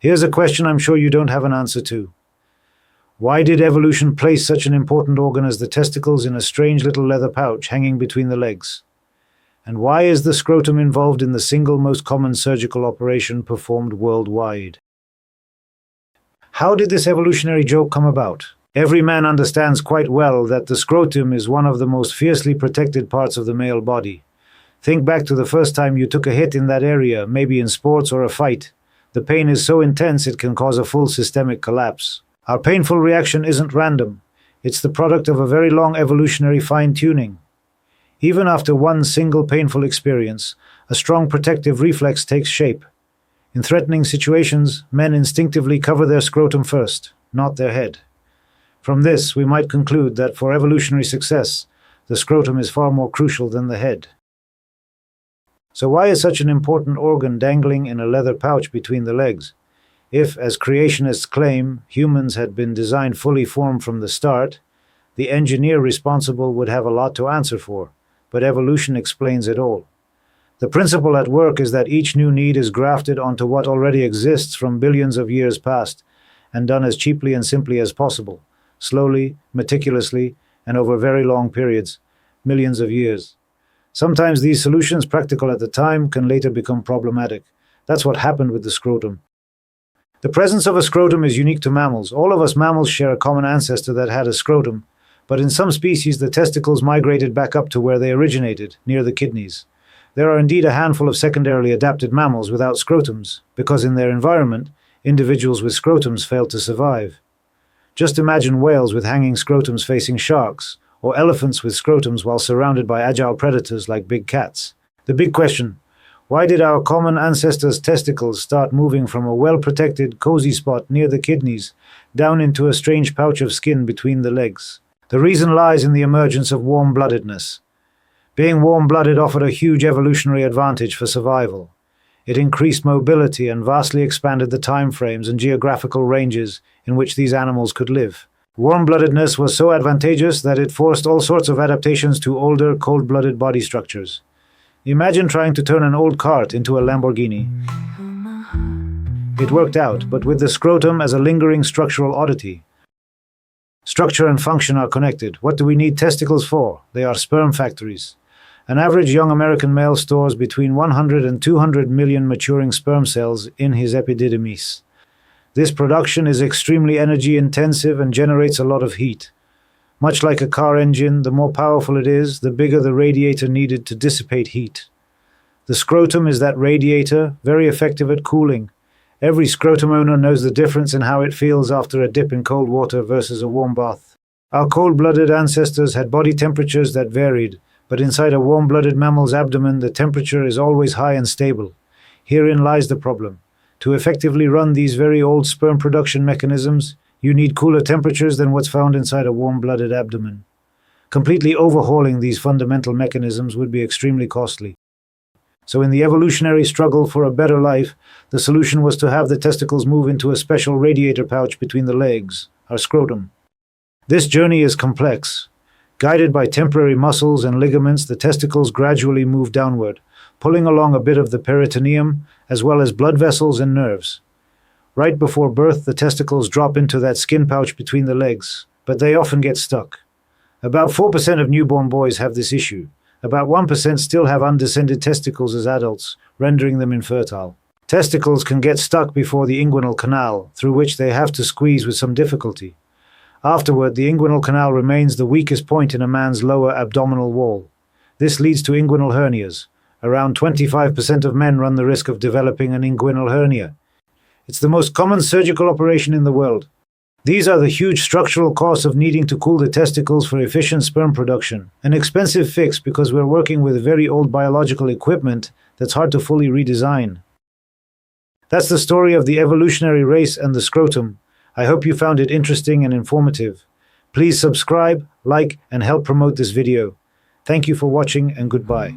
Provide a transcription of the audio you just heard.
Here's a question I'm sure you don't have an answer to. Why did evolution place such an important organ as the testicles in a strange little leather pouch hanging between the legs? And why is the scrotum involved in the single most common surgical operation performed worldwide? How did this evolutionary joke come about? Every man understands quite well that the scrotum is one of the most fiercely protected parts of the male body. Think back to the first time you took a hit in that area, maybe in sports or a fight. The pain is so intense it can cause a full systemic collapse. Our painful reaction isn't random. It's the product of a very long evolutionary fine-tuning. Even after one single painful experience, a strong protective reflex takes shape. In threatening situations, men instinctively cover their scrotum first, not their head. From this, we might conclude that for evolutionary success, the scrotum is far more crucial than the head. So why is such an important organ dangling in a leather pouch between the legs? If, as creationists claim, humans had been designed fully formed from the start, the engineer responsible would have a lot to answer for, but evolution explains it all. The principle at work is that each new need is grafted onto what already exists from billions of years past, and done as cheaply and simply as possible, slowly, meticulously, and over very long periods, millions of years. Sometimes these solutions, practical at the time, can later become problematic. That's what happened with the scrotum. The presence of a scrotum is unique to mammals. All of us mammals share a common ancestor that had a scrotum, but in some species the testicles migrated back up to where they originated, near the kidneys. There are indeed a handful of secondarily adapted mammals without scrotums, because in their environment, individuals with scrotums failed to survive. Just imagine whales with hanging scrotums facing sharks, or elephants with scrotums while surrounded by agile predators like big cats. The big question: why did our common ancestors' testicles start moving from a well-protected, cozy spot near the kidneys down into a strange pouch of skin between the legs? The reason lies in the emergence of warm-bloodedness. Being warm-blooded offered a huge evolutionary advantage for survival. It increased mobility and vastly expanded the time frames and geographical ranges in which these animals could live. Warm-bloodedness was so advantageous that it forced all sorts of adaptations to older, cold-blooded body structures. Imagine trying to turn an old cart into a Lamborghini. It worked out, but with the scrotum as a lingering structural oddity. Structure and function are connected. What do we need testicles for? They are sperm factories. An average young American male stores between 100 and 200 million maturing sperm cells in his epididymis. This production is extremely energy-intensive and generates a lot of heat. Much like a car engine, the more powerful it is, the bigger the radiator needed to dissipate heat. The scrotum is that radiator, very effective at cooling. Every scrotum owner knows the difference in how it feels after a dip in cold water versus a warm bath. Our cold-blooded ancestors had body temperatures that varied, but inside a warm-blooded mammal's abdomen, the temperature is always high and stable. Herein lies the problem. To effectively run these very old sperm production mechanisms, you need cooler temperatures than what's found inside a warm-blooded abdomen. Completely overhauling these fundamental mechanisms would be extremely costly. So in the evolutionary struggle for a better life, the solution was to have the testicles move into a special radiator pouch between the legs, our scrotum. This journey is complex. Guided by temporary muscles and ligaments, the testicles gradually move downward, pulling along a bit of the peritoneum, as well as blood vessels and nerves. Right before birth, the testicles drop into that skin pouch between the legs, but they often get stuck. About 4% of newborn boys have this issue. About 1% still have undescended testicles as adults, rendering them infertile. Testicles can get stuck before the inguinal canal, through which they have to squeeze with some difficulty. Afterward, the inguinal canal remains the weakest point in a man's lower abdominal wall. This leads to inguinal hernias. Around 25% of men run the risk of developing an inguinal hernia. It's the most common surgical operation in the world. These are the huge structural costs of needing to cool the testicles for efficient sperm production. An expensive fix because we're working with very old biological equipment that's hard to fully redesign. That's the story of the evolutionary race and the scrotum. I hope you found it interesting and informative. Please subscribe, like, and help promote this video. Thank you for watching, and goodbye.